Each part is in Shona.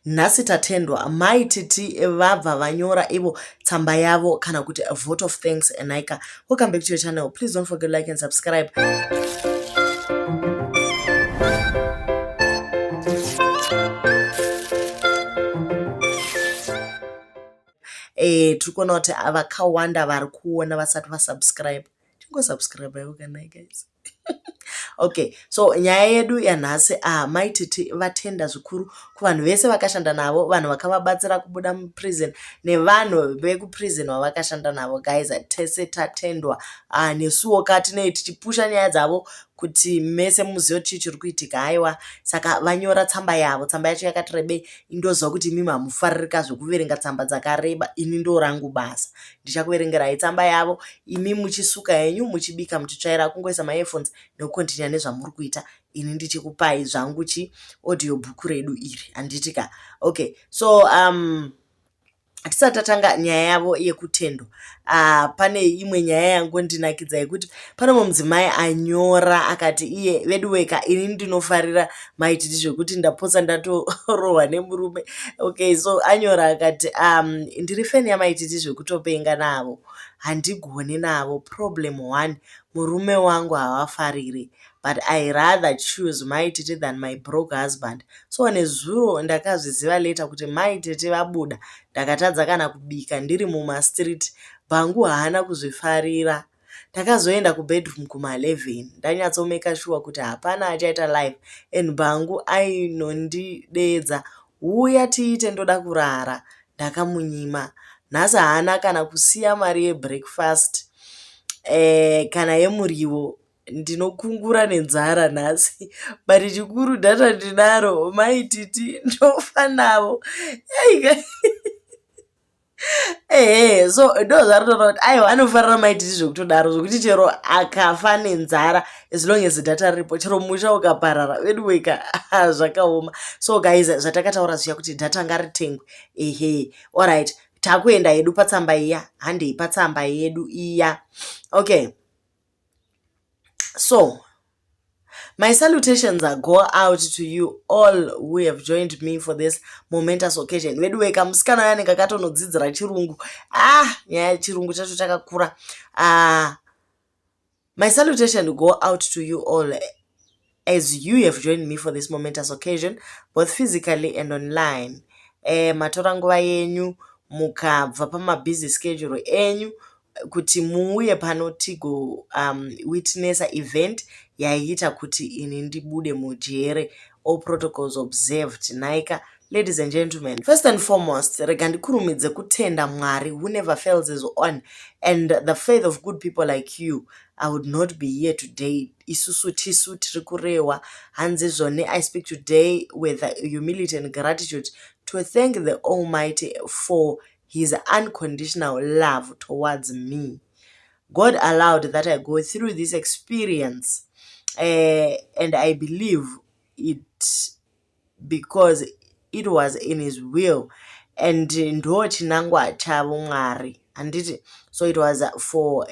nhasi tatendwa Mai Titi vabva vanyora ivo tsamba yavo kana kuti a vote of thanks enaika. Welcome back to your channel. Please don't forget to like and subscribe. Tikuona kuti vakawanda vari kuona vasati vasubscribe. Chingosubscribe ivo kana guys. Okay, so nyaya yedu yanhasi Mai Titi vatenda zvikuru kuvanhu vese vakashanda navo, vanhu vakavabatsira kubuda muprison nevanhu vekuprison vavakashanda navo. Guys, tese tatendwa nesuwo katinei tichipusha nyaya dzavo kuti mese muzive kuti chiri kuitika. Haiwa, saka vanyora tsamba yavo. Tsamba yacho yakati rebei. Indoziva kuti mimi hamufaririka zvokuverenga tsamba dzakareba. Ini ndo rangu basa. Ndichakuverengerai tsamba yavo, imi muchisuka henyu, muchibika, muchitsvaira, kungoisa maearphones nekukontinya nezvamuri kuita. Ini ndichikupai zvangu audio book redu iri. Handitika. Okay, so tisati tatanga nyaya yavo yekutendwa, pane imwe nyaya yangondinakidza yekuti pane mumwe mudzimai anyora akati iye veduweka ini ndinofarira Mai Titi zvekuti ndapotsa ndatorohwa nemurume. Okay, so anyora akati ndiri feni yaMai Titi zvekutopenga navo, handigoni navo. Problem 1, murume wangu havafariri, but I rather choose Mai Titi than my broke husband. So nezuro ndakazviziva later kuti Mai Titi vabuda, ndakatadza kana kubika ndiri mumastreet, bhangu haana kuzvifarira. Ndakazoenda kubedroom kuma11 ndanyatsomeka sure kuti hapana achaita live, and bhangu ainondidedza, uya tiite ndoda kurara. Ndakamunyima. Nhasi haana kana kusiya mari yebreakfast kana yemuriwo. Ndinokungura nenzara nhasi, but chikuru data ndinaro. Mai Titi ndofa navo. So ndo zvarotaura kuti aiwa anofarira Mai Titi zvekutodaro, zvokuti chero akafa nenzara, as long as data ripo, chero musha ukaparara veduweka zvakaoma. So guys, zvatakataura zviya kuti data ngaritengwe. Alright, takuenda hedu patsamba iya. Handei patsamba yedu iya. Okay, so my salutations go out to you all who have joined me for this momentous occasion. Veduweka musikana yanenge akatonodzidzira chirungu. Nyaya chirungu chacho chakakura. My salutation go out to you all as you have joined me for this momentous occasion, both physically and online. Matora nguva yenyu mukabva pamabusy schedule enyu kuti muuye pano tigo witnessa event yaiita kuti ini ndibude mujere. All protocols observed. Naika, ladies and gentlemen, first and foremost, rega ndikurumidze kutenda Mwari who never fails his own, and the faith of good people like you, I would not be here today. Isusu tisu tiri kurewa hanzi zvone. I speak today with humility and gratitude to thank the Almighty for his unconditional love towards me. God allowed that I go through this experience, and I believe it because it was in his will, and ndo chinangwa chavo Mwari. So it was for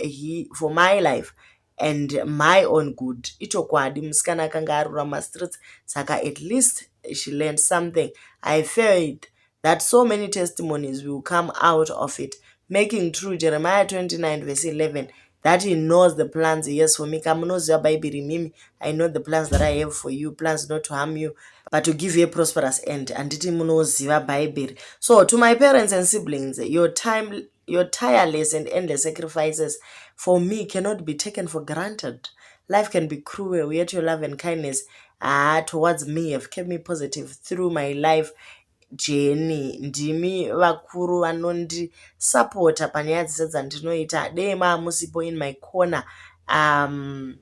my life and my own good. Ichokwadi musikana akanga arura mastreets, saka at least she learned something. I felt that so many testimonies will come out of it, making true Jeremiah 29 verse 11, that he knows the plans he has for me. Kamunoziva Bible mimi, I know the plans that I have for you, plans not to harm you, but to give you a prosperous end. Anditi munoziva Bible. So to my parents and siblings, your tireless and endless sacrifices for me cannot be taken for granted. Life can be cruel, yet your love and kindness towards me have kept me positive through my life journey. Ndimi vakuru vanondisapota panyaya dzese dzandinoita. Dei musipo in my corner and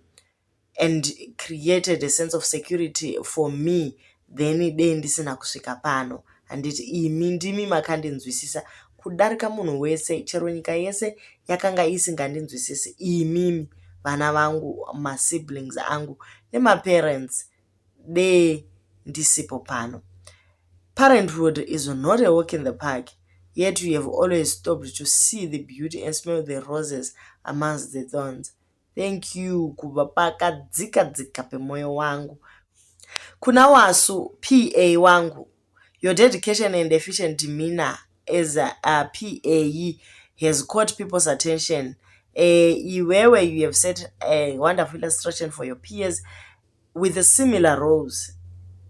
created a sense of security for me, then dei ndisina kusvika pano. Handiti imi ndimi makandinzwisisa kudarika munhu wese, chero nyika yese yakanga isingandinzwisisi. Imimi vana vangu, siblings angu nemaparents, dei ndisipo pano. Parenthood is not a walk in the park, yet you have always stopped to see the beauty and smell the roses amongst the thorns. Thank you kubva pakadzika dzika pemoyo wangu. Kuna wasu PA wangu, Your dedication and efficient demeanor as a PAE has caught people's attention. Where you have set a wonderful illustration for your peers with a similar roles.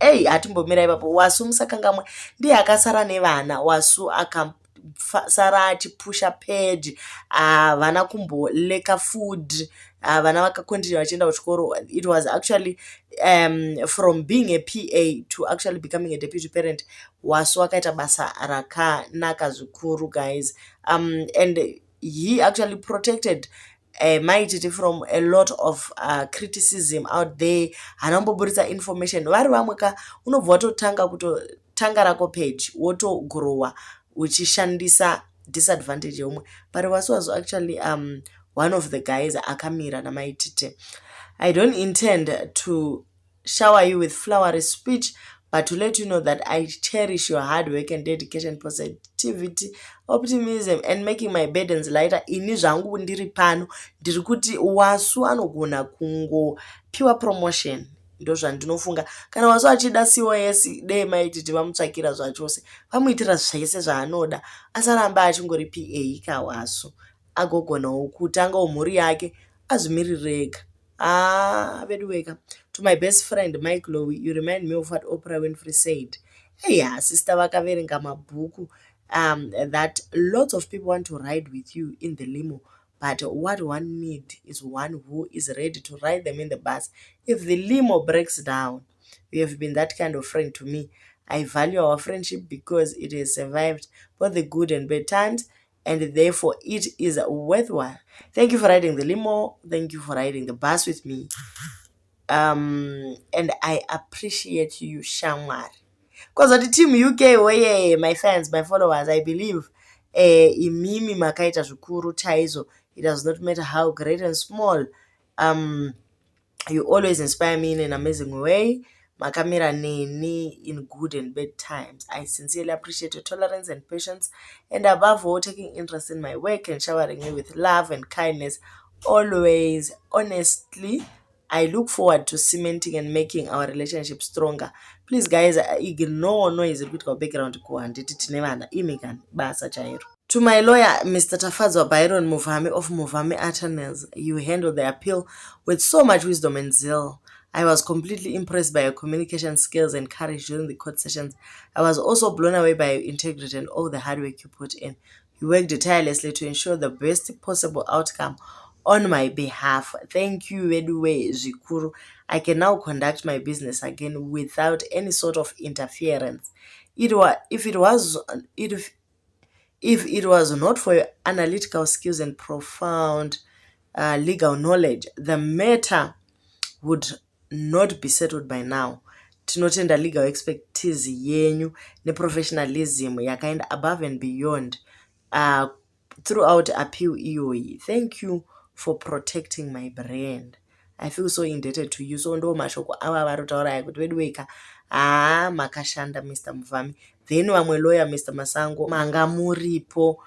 Ei, hatimbomira ipapo. Wasu musakangamwe ndiye akasara nevana. Wasu akasara achipusha page, vana kumboleka food, vana vakakontinua vachienda kuchikoro. It was actually from being a PA to actually becoming a deputy parent. Wasu akaita basa rakanaka zvikuru, guys. And he actually protected Mai Titi from a lot of criticism out there. Hanomboburitsa information. Vari vamwe ka unobva watotanga kutotanga rako page wotogrowa uchishandisa disadvantage yomwe. But Wasu was actually one of the guys akamira naMai Titi. I don't intend to shower you with flowery speech, but to let you know that I cherish your hard work and dedication, positivity, optimism, and making my burdens lighter. Ini zvangu ndiri pano ndiri kuti Wasu anogona kungopiwa promotion. Ndo zvandinofunga. Kana Wasu achida COS dei Mai Titi vamutsvakira zvachose, vamuitira zvese zvaanoda, asaramba achingori PA ka Wasu, agogonawo kutangawo mhuri yake azvimirire ega. Bedweka. To my best friend Mike Lowe, you remind me of what Oprah Winfrey said. Hey, sister vakaverenga mabhuku that lots of people want to ride with you in the limo, but what one need is one who is ready to ride them in the bus if the limo breaks down. You have been that kind of friend to me. I value our friendship because it has survived both the good and bad times, and therefore it is worthwhile. Thank you for riding the limo. Thank you for riding the bus with me. And I appreciate you, Shamwari. Because of the team UK, where my fans, my followers, I believe, imimi makaita zvikuru chaizo. It does not matter how great and small. You always inspire me in an amazing way. Makamira neni in good and bad times. I sincerely appreciate your tolerance and patience, and above all, taking interest in my work and showering me with love and kindness. Always, honestly, I look forward to cementing and making our relationship stronger. Please, guys, ignore noise with our background. To my lawyer, Mr. Tafadzwa Byron Muvame of Muvame Attorneys, you handled the appeal with so much wisdom and zeal. I was completely impressed by your communication skills and courage during the court sessions. I was also blown away by your integrity and all the hard work you put in. You worked tirelessly to ensure the best possible outcome on my behalf. Thank you, Wedwe Zikuru. I can now conduct my business again without any sort of interference. If it was not for your analytical skills and profound legal knowledge, the matter would not be settled by now. Tinotenda legal expertise yenyu neprofessionalism yakaenda above and beyond throughout appeal iyoyi. Thank you for protecting my brand. I feel so indebted to you. So ndo mashoko ava varutaura kuti Wedweka makashanda Mr. Muvami. Then vamwe lawyer Mr. Masango manga muripo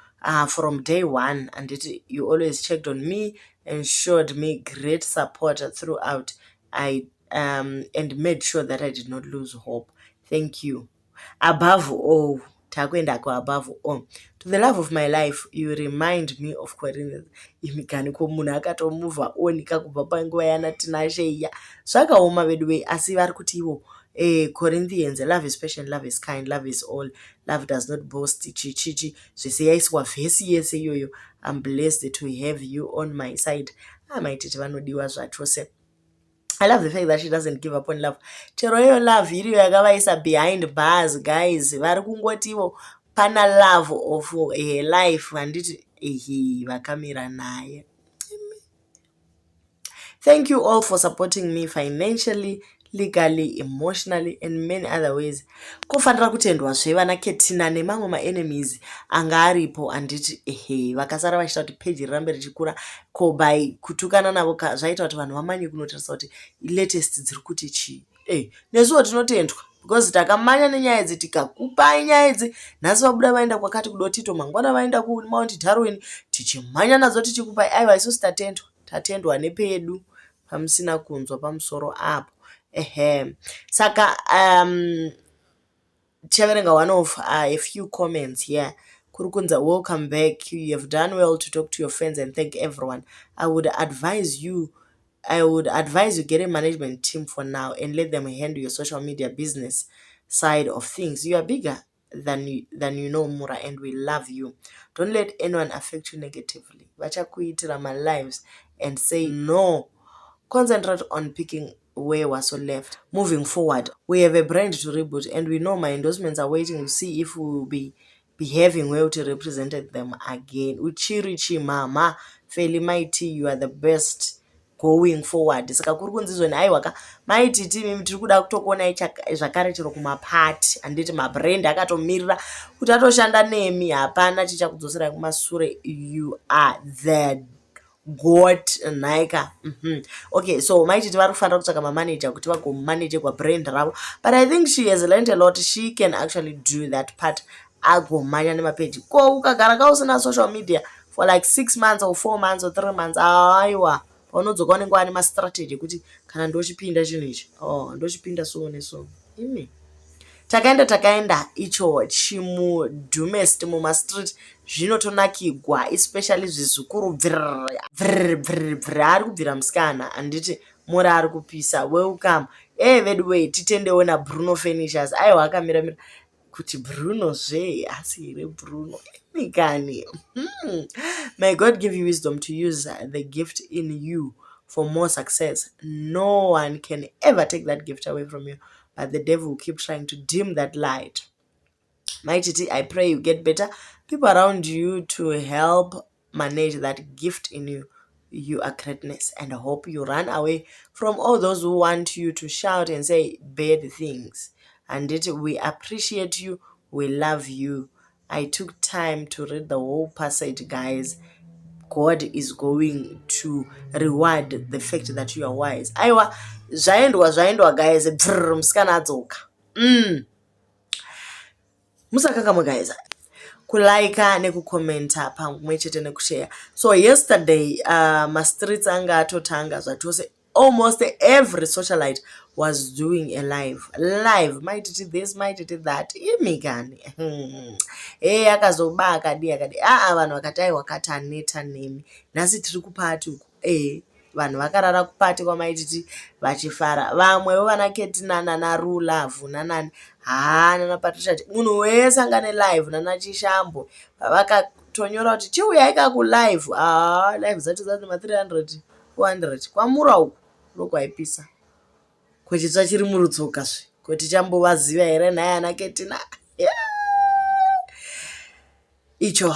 from day one, and you always checked on me and showed me great support throughout. And made sure that I did not lose hope. Thank you. Above all, above all, to the love of my life, you remind me of Corinthians. Imiganiko munhu akatomuvha onika kubva panguva yana tinashe iya. Zvakaoma Wedwe, asi vari kuti ivo Corinthians, love is patient, love is kind, love is all, love does not boast, chichichi. Zvese yaiswa vhesi yese iyoyo. I'm blessed to have you on my side. Mai Titi vanodiwa zvachose. I love the fact that she doesn't give up on love. Chero iyo love iriyo yakavaisa behind bars, guys. Vari kungotiwo pana love of life. Handiti vakamira naye. Thank you all for supporting me financially, legally, emotionally, and many other ways. Kofanira kutendwa zvevana Ketina nemamwe ma-enemies anga aripo, anditi vakasara vachita kuti page rirambe richikura. Ko by kutukana navo zvaita kuti vanhu vamanye kunotarisa kuti latest dziri kuti chii. Nesuwo tinotendwa because takamanya nenyaya idzi, tikakupai nyaya idzi, nhasi vabuda vaenda kwakati kudotito, mangwana vaenda kuMount Darwin, tichimhanya nadzo tichikupai. Aiwa, isusu tatendwa nepedu pamusina kunzwa pamusoro apo. Saka tichaverenga one of a few comments here. Kurukunza, welcome back. You have done well to talk to your friends and thank everyone. I would advise you get a management team for now and let them handle your social media business side of things. You are bigger than you know, Mura, and we love you. Don't let anyone affect you negatively. Vachakuitira my lives and say no. Concentrate on picking where wasu left. Moving forward, we have a brand to reboot, and we know my endorsements are waiting to see if we will be behaving well to represent them again. Uchirichi mama, Feli Mai Titi, you are the best going forward. Saka kuri kunzi izvoni aiwa ka Mai Titi mimi tiri kuda kutokuonai zvakare chero kumapati handiti mabrand akatomirira kuti atoshanda nemi, hapana chichakudzoserai kumasure. You are the got nhaika. Okay, so Mai Titi vari kufanira kutsvaka mamanager kuti vagomanage kwabrand ravo, but I think she has learned a lot. She can actually do that part. Agomanya nemapeji ko ukagara kausina social media for like 6 months or 4 months or 3 months, aiwa paunodzoka unenge wane mastrategy kuti kana ndochipinda chinhu ichi, ndochipinda so neso. Imi takaenda icho chimudhumest mumastreet zvinotonakigwa, especially zvizukuru bviri ari kubvira musikana handiti muri ari kupisa. Welcome vedway titendewo naBruno Furnitures. Aiwa akamira kuti Bruno zve asi here Bruno imikani. May God give you wisdom to use the gift in you for more success. No one can ever take that gift away from you, but the devil will keep trying to dim that light. Mai Titi, I pray you get better people around you to help manage that gift in you. You are greatness, and I hope you run away from all those who want you to shout and say bad things. And we appreciate you. We love you. I took time to read the whole passage, guys. God is going to reward the fact that you are wise. Aiwa, zvaendwa guys. Musikana adzoka. Musakakama guys. Kulaika nekukomenta pamwe chete nekushare. So yesterday mastreets anga atotanga zvatose. Almost every socialite was doing a live. Mai Titi this, Mai Titi that. Imigani. Akazoba akadi. Vanhu vakati aiwa kataneta nemi. Nasi tiri kupati uku. Vanhu vakarara kupati kwa Mai Titi vachifara. Vamwewo vanaketinana naRulavu nanani. Nana Patricia munhu wese angane live nana Chishambo vakatonyora kuti chiuya ikaku live. Live zacho dzati ma 300 400 kwamura uku ndokwaipisa kuchitsva chiri murutsoka zve kuti chambovaziva here naye anaketina icho